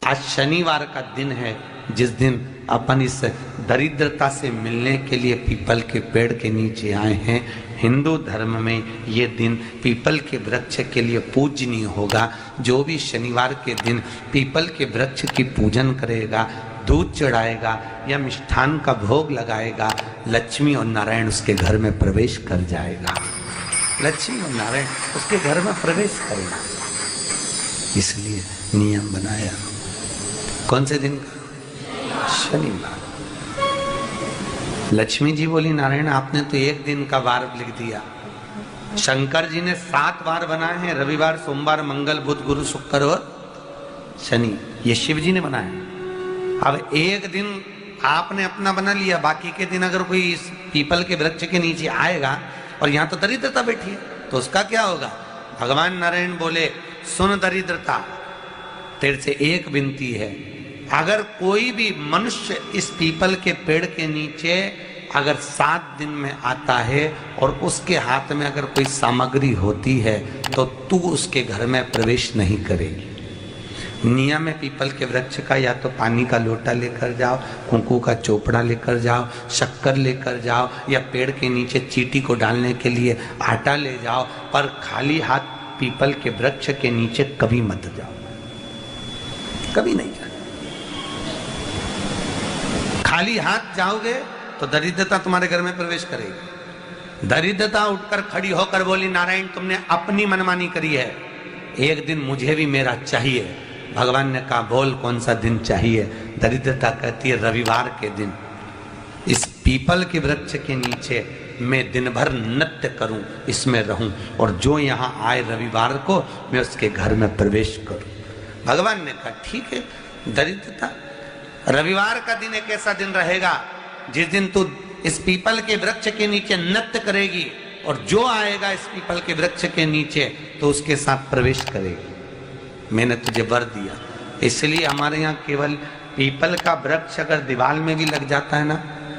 आज शनिवार का दिन है, जिस दिन अपन इस दरिद्रता से मिलने के लिए पीपल के पेड़ के नीचे आए हैं। हिंदू धर्म में ये दिन पीपल के वृक्ष के लिए पूजनीय होगा। जो भी शनिवार के दिन पीपल के वृक्ष की पूजन करेगा, दूध चढ़ाएगा या मिष्ठान का भोग लगाएगा, लक्ष्मी और नारायण उसके घर में प्रवेश कर जाएगा। लक्ष्मी और नारायण उसके घर में प्रवेश करेगा। इसलिए नियम बनाया। कौन से दिन का? शनिवार। लक्ष्मी जी बोली, नारायण आपने तो एक दिन का वार लिख दिया। शंकर जी ने 7 वार बनाए हैं, रविवार, सोमवार, मंगल, बुध, गुरु, शुक्र और शनि। ये शिव जी ने बनाया। अब एक दिन आपने अपना बना लिया, बाकी के दिन अगर कोई इस पीपल के वृक्ष के नीचे आएगा और यहाँ तो दरिद्रता बैठी है, तो उसका क्या होगा? भगवान नारायण बोले, सुन दरिद्रता, तेरे से एक विनती है, अगर कोई भी मनुष्य इस पीपल के पेड़ के नीचे अगर 7 दिन में आता है और उसके हाथ में अगर कोई सामग्री होती है तो तू उसके घर में प्रवेश नहीं करेगी। नियम है पीपल के वृक्ष का, या तो पानी का लोटा लेकर जाओ, कुंकू का चोपड़ा लेकर जाओ, शक्कर लेकर जाओ, या पेड़ के नीचे चींटी को डालने के लिए आटा ले जाओ, पर खाली हाथ पीपल के वृक्ष के नीचे कभी मत जाओ, कभी नहीं जाओ। खाली हाथ जाओगे तो दरिद्रता तुम्हारे घर में प्रवेश करेगी। दरिद्रता उठकर खड़ी होकर बोली, नारायण तुमने अपनी मनमानी करी है, एक दिन मुझे भी मेरा चाहिए। भगवान ने कहा, बोल कौन सा दिन चाहिए? दरिद्रता कहती है, रविवार के दिन इस पीपल के वृक्ष के नीचे मैं दिन भर नृत्य करूं, इसमें रहूं, और जो यहाँ आए रविवार को मैं उसके घर में प्रवेश करूं। भगवान ने कहा, ठीक है। दरिद्रता, रविवार का दिन एक ऐसा दिन रहेगा जिस दिन तू इस पीपल के वृक्ष के नीचे नृत्य करेगी, और जो आएगा इस पीपल के वृक्ष के नीचे तो उसके साथ प्रवेश करेगी। मैंने तुझे वर दिया। इसलिए हमारे यहाँ केवल पीपल का वृक्ष अगर दीवार में भी लग जाता है ना,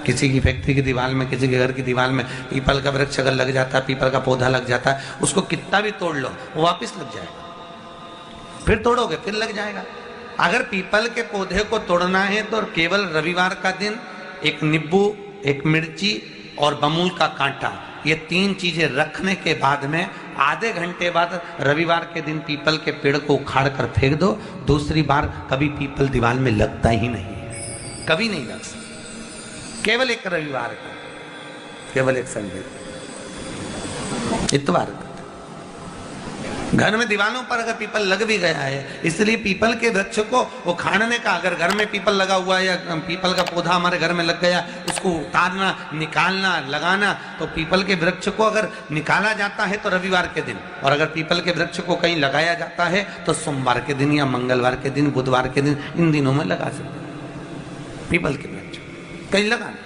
किसी की फैक्ट्री की दीवार में, किसी के घर की दीवार में पीपल का वृक्ष अगर लग जाता है, पीपल का पौधा लग जाता है, उसको कितना भी तोड़ लो वो वापस लग जाएगा। फिर तोड़ोगे फिर लग जाएगा। अगर पीपल के पौधे को तोड़ना है तो केवल रविवार का दिन एक नींबू, एक मिर्ची और बमूल का कांटा, ये 3 चीजें रखने के बाद में आधे घंटे बाद रविवार के दिन पीपल के पेड़ को उखाड़ कर फेंक दो। दूसरी बार कभी पीपल दीवार में लगता ही नहीं है, कभी नहीं लग सकता। केवल एक रविवार का, केवल एक संडे, इतवार का। घर में दीवारों पर अगर पीपल लग भी गया है, इसलिए पीपल के वृक्ष को उखाड़ने का, अगर घर में पीपल लगा हुआ है या पीपल का पौधा हमारे घर में लग गया, उसको उतारना, निकालना, लगाना, तो पीपल के वृक्ष को अगर निकाला जाता है तो रविवार के दिन, और अगर पीपल के वृक्ष को कहीं लगाया जाता है तो सोमवार के दिन या मंगलवार के दिन, बुधवार के दिन, इन दिनों में लगा सकते हैं पीपल के वृक्ष कहीं लगाना।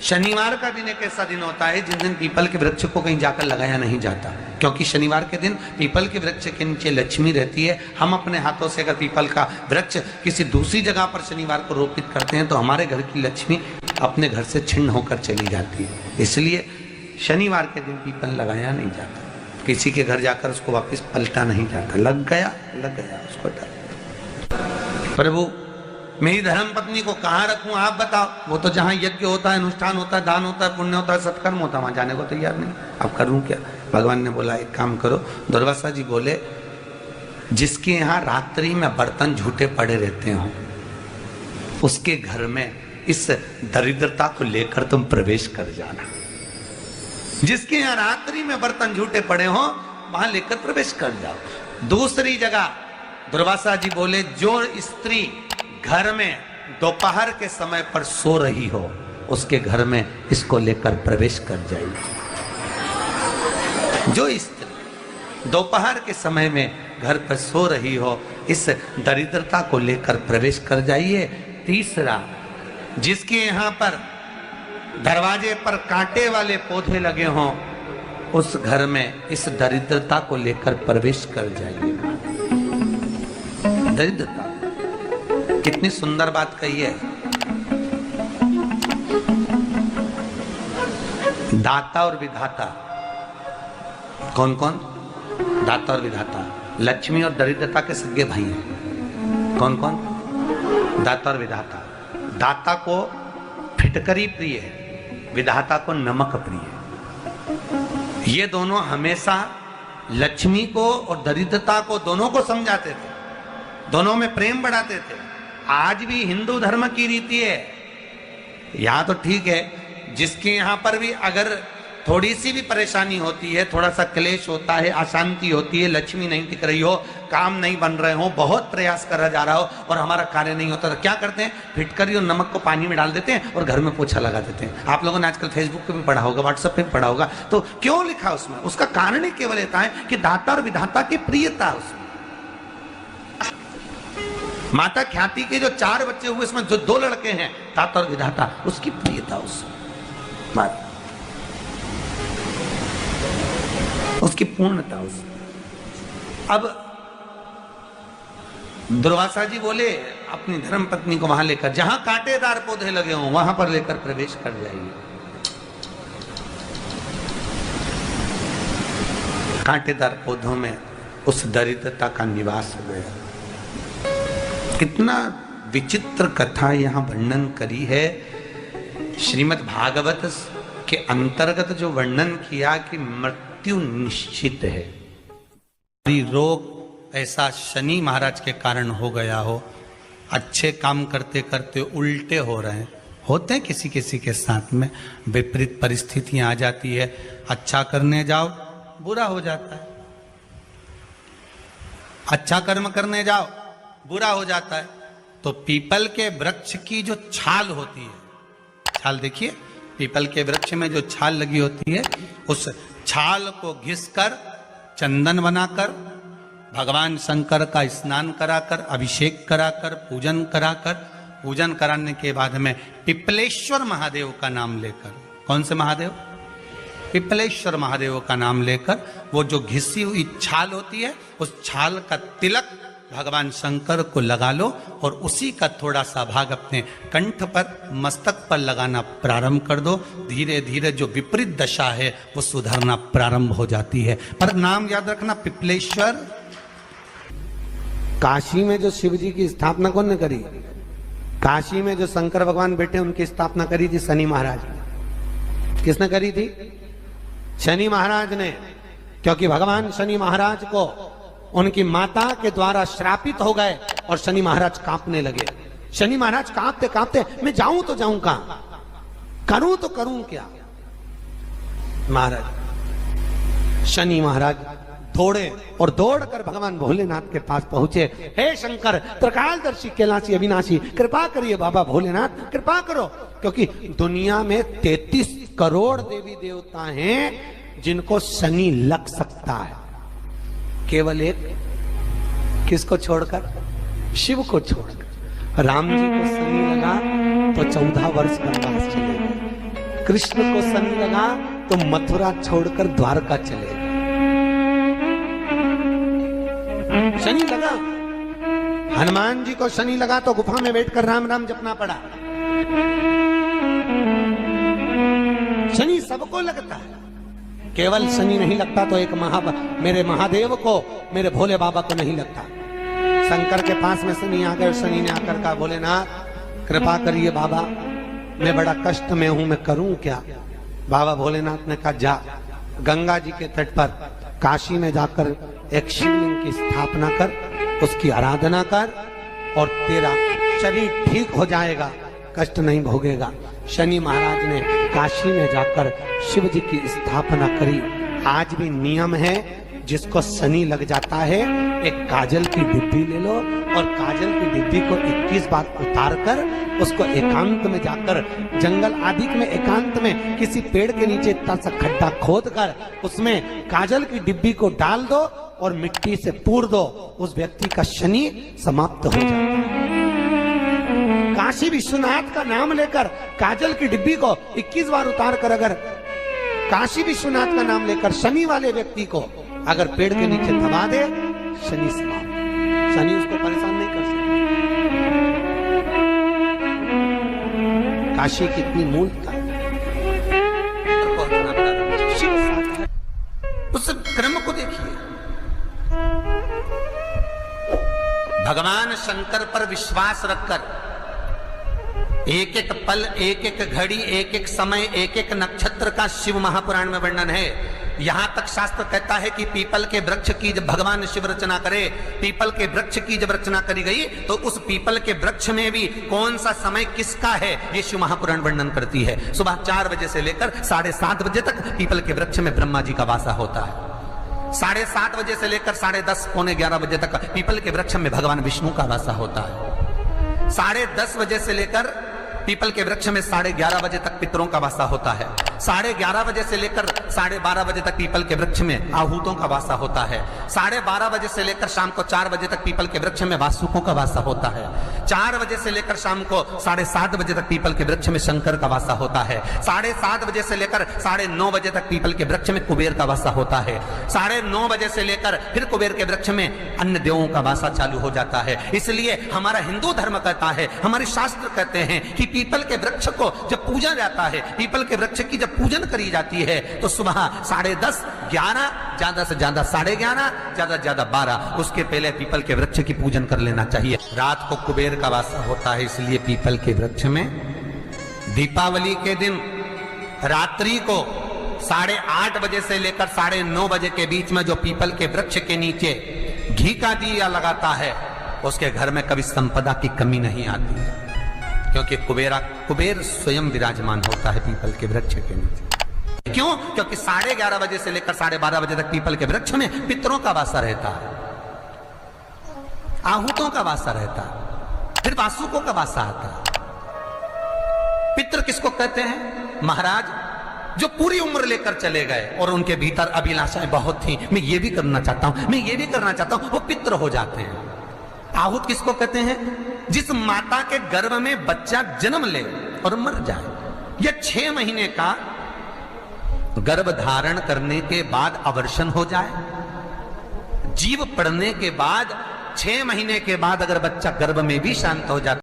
शनिवार का दिन एक ऐसा दिन होता है जिस दिन पीपल के वृक्ष को कहीं जाकर लगाया नहीं जाता, क्योंकि शनिवार के दिन पीपल के वृक्ष के नीचे लक्ष्मी रहती है। हम अपने हाथों से अगर पीपल का वृक्ष किसी दूसरी जगह पर शनिवार को रोपित करते हैं तो हमारे घर की लक्ष्मी अपने घर से छिन्न होकर चली जाती है। इसलिए शनिवार के दिन पीपल लगाया नहीं जाता, किसी के घर जाकर उसको वापस पलटा नहीं जाता। लग गया उसको डर। प्रभु मेरी धर्म पत्नी को कहाँ रखूं आप बताओ? वो तो जहाँ यज्ञ होता है, अनुष्ठान होता है, दान होता है, पुण्य होता है, सत्कर्म होता है, वहां जाने को तैयार नहीं। अब करूं क्या? भगवान ने बोला, एक काम करो। दुर्वासा जी बोले, जिसके यहाँ रात्रि में बर्तन झूठे पड़े रहते हो उसके घर में इस दरिद्रता को लेकर तुम प्रवेश कर जाना। जिसके यहाँ रात्रि में बर्तन झूठे पड़े हो वहां लेकर प्रवेश कर जाओ। दूसरी जगह दुर्वासा जी बोले, जो स्त्री घर में दोपहर के समय पर सो रही हो उसके घर में इसको लेकर प्रवेश कर जाइए। जो स्त्री दोपहर के समय में घर पर सो रही हो, इस दरिद्रता को लेकर प्रवेश कर जाइए। तीसरा, जिसके यहाँ पर दरवाजे पर कांटे वाले पौधे लगे हों उस घर में इस दरिद्रता को लेकर प्रवेश कर जाइए। दरिद्रता, कितनी सुंदर बात कही है। दाता और विधाता, कौन कौन? दाता और विधाता। लक्ष्मी और दरिद्रता के सगे भाई हैं। कौन कौन? दाता और विधाता। दाता को फिटकरी प्रिय है, विधाता को नमक प्रिय है। ये दोनों हमेशा लक्ष्मी को और दरिद्रता को दोनों को समझाते थे, दोनों में प्रेम बढ़ाते थे। आज भी हिंदू धर्म की रीति है, यहाँ तो ठीक है, जिसके यहाँ पर भी अगर थोड़ी सी भी परेशानी होती है, थोड़ा सा क्लेश होता है, अशांति होती है, लक्ष्मी नहीं टिक रही हो, काम नहीं बन रहे हो, बहुत प्रयास करा जा रहा हो और हमारा कार्य नहीं होता, तो क्या करते हैं? फिटकरी और नमक को पानी में डाल देते हैं और घर में पोछा लगा देते हैं। आप लोगों ने आजकल फेसबुक पे भी पढ़ा होगा, व्हाट्सएप पे भी पढ़ा होगा। तो क्यों लिखा उसमें? उसका कारण ही केवल इतना है कि दाता और विधाता की प्रियता उसमें। माता ख्याति के जो 4 बच्चे हुए, इसमें जो 2 लड़के हैं, दाता और विधाता, उसकी प्रियता उसमें, उसकी पूर्णता उसमें। अब दुर्वासा जी बोले अपनी धर्म पत्नी को वहां लेकर, जहां कांटेदार पौधे लगे हों वहां पर लेकर प्रवेश कर जाइए। कांटेदार पौधों में उस दरिद्रता का निवास हो गया। कितना विचित्र कथा यहां वर्णन करी है। श्रीमद् भागवत के अंतर्गत जो वर्णन किया कि मृत्यु निश्चित है, रोग ऐसा शनि महाराज के कारण हो गया हो, अच्छे काम करते करते उल्टे हो रहे हैं, होते हैं किसी किसी के साथ में, विपरीत परिस्थितियां आ जाती है, अच्छा करने जाओ बुरा हो जाता है, अच्छा कर्म करने जाओ बुरा हो जाता है। तो पीपल के वृक्ष की जो छाल होती है, छाल देखिए, पीपल के वृक्ष में जो छाल लगी होती है, उस छाल को घिसकर चंदन बनाकर भगवान शंकर का स्नान कराकर, अभिषेक कराकर, पूजन कराकर, पूजन कराने के बाद में पिपलेश्वर महादेव का नाम लेकर, कौन से महादेव? पिपलेश्वर महादेव का नाम लेकर वो जो घिसी हुई छाल होती है, उस छाल का तिलक भगवान शंकर को लगा लो और उसी का थोड़ा सा भाग अपने कंठ पर, मस्तक पर लगाना प्रारंभ कर दो। धीरे धीरे जो विपरीत दशा है वो सुधरना प्रारंभ हो जाती है। पर नाम याद रखना, पिपलेश्वर। काशी में जो शिव जी की स्थापना कौन ने करी? काशी में जो शंकर भगवान बैठे उनकी स्थापना करी थी शनि महाराज ने। किसने करी थी? शनि महाराज ने। क्योंकि भगवान शनि महाराज को उनकी माता के द्वारा श्रापित हो गए और शनि महाराज कांपने लगे। शनि महाराज कांपते कांपते, मैं जाऊं तो जाऊं कहां, करूं तो करूं क्या? महाराज, शनि महाराज दौड़े और दौड़कर भगवान भोलेनाथ के पास पहुंचे। हे शंकर, त्रिकालदर्शी, कैलाशी, अविनाशी, कृपा करिए बाबा भोलेनाथ, कृपा करो। क्योंकि दुनिया में 33 करोड़ देवी देवता हैं जिनको शनि लग सकता है, केवल एक, किसको छोड़कर? शिव को छोड़कर। राम जी को शनि लगा तो 14 वर्ष वनवास चले गए। कृष्ण को शनि लगा तो मथुरा छोड़कर द्वारका चले गए। शनि लगा। हनुमान जी को शनि लगा तो गुफा में बैठकर राम राम जपना पड़ा। शनि सबको लगता है, केवल शनि नहीं लगता तो एक मेरे महादेव को, मेरे भोले बाबा को नहीं लगता। शंकर के पास में शनि आ गए। शनि ने आकर कहा, भोलेनाथ कृपा करिए बाबा, मैं बड़ा कष्ट में हूं, मैं करूं क्या? बाबा भोलेनाथ ने कहा, जा गंगा जी के तट पर काशी में जाकर एक शिवलिंग की स्थापना कर, उसकी आराधना कर और तेरा शरीर ठीक हो जाएगा, कष्ट नहीं भोगेगा। शनि महाराज ने काशी में जाकर शिव जी की स्थापना करी। आज भी नियम है, जिसको शनि लग जाता है, एक काजल की डिब्बी ले लो और काजल की डिब्बी को 21 बार उतार कर उसको एकांत में जाकर, जंगल आदि में एकांत में किसी पेड़ के नीचे इतना सा खड्डा खोद कर उसमें काजल की डिब्बी को डाल दो और मिट्टी से पूर दो, उस व्यक्ति का शनि समाप्त हो जाता है। काशी विश्वनाथ का नाम लेकर काजल की डिब्बी को 21 बार उतार कर अगर काशी विश्वनाथ का नाम लेकर शनि वाले व्यक्ति को अगर पेड़ के नीचे दबा दे, शनि समाप्त, शनि उसको परेशान नहीं कर सकता। काशी कितनी मूलता है, उस क्रम को देखिए। भगवान शंकर पर विश्वास रखकर एक एक पल, एक एक घड़ी, एक एक समय, एक एक नक्षत्र का शिव महापुराण में वर्णन है। यहां तक शास्त्र कहता है कि पीपल के वृक्ष की जब भगवान शिव रचना करे, पीपल के वृक्ष की जब रचना करी गई तो उस पीपल के वृक्ष में भी कौन सा समय किसका है ये शिव महापुराण वर्णन करती है। सुबह 4 बजे से लेकर 7:30 बजे तक पीपल के वृक्ष में ब्रह्मा जी का वासा होता है। 7:30 बजे से लेकर 10:30 पौने 11 बजे तक पीपल के वृक्ष में भगवान विष्णु का वासा होता है। 10:30 बजे से लेकर पीपल के वृक्ष में 11:30 बजे तक पितरों का वासा होता है। 11:30 बजे से लेकर 12:30 बजे तक पीपल के वृक्ष में आहूतों का वासा होता है। 12:30 बजे से लेकर शाम को 4 बजे तक पीपल के वृक्ष में वासुकों का वासा होता है। 4 बजे से लेकर शाम को 7:30 बजे तक पीपल के वृक्ष में शंकर का वासा होता है। 7:30 बजे से लेकर 9:30 बजे तक पीपल के वृक्ष में कुबेर का वासा होता है। 9:30 बजे से लेकर फिर कुबेर के वृक्ष में अन्य देवों का वासा चालू हो जाता है। इसलिए हमारा हिंदू धर्म कहता है, हमारे शास्त्र कहते हैं कि पीपल के वृक्ष को जब पूजा जाता है, पीपल के वृक्ष की जब पूजन करी जाती है तो सुबह 10:30, 11, ज्यादा से ज्यादा 11:30, ज्यादा से ज्यादा 12, उसके पहले पीपल के वृक्ष की पूजन कर लेना चाहिए। रात को कुबेर का वासा होता है, इसलिए पीपल के वृक्ष में दीपावली के दिन रात्रि को 8:30 बजे से लेकर 9:30 बजे के बीच में जो पीपल के वृक्ष के नीचे घी का दिया लगाता है उसके घर में कभी संपदा की कमी नहीं आती है, क्योंकि कुबेर स्वयं विराजमान होता है पीपल के वृक्ष के नीचे। क्यों? क्योंकि 11:30 बजे से लेकर 12:30 बजे तक पीपल के वृक्ष में पितरों का वासा रहता है, आहूतों का वासा रहता है, फिर वासुकों का वासा आता है। पितृ किसको कहते हैं? महाराज जो पूरी उम्र लेकर चले गए और उनके भीतर अभिलाषाएं बहुत थी, मैं ये भी करना चाहता हूं, मैं ये भी करना चाहता हूं, वो पितृ हो जाते हैं। आहूत किसको कहते हैं? जिस माता के गर्भ में बच्चा जन्म ले और मर जाए, या 6 महीने का गर्भ धारण करने के बाद अवर्षण हो जाए, जीव पड़ने के बाद 6 महीने के बाद अगर बच्चा गर्भ में भी शांत हो जाता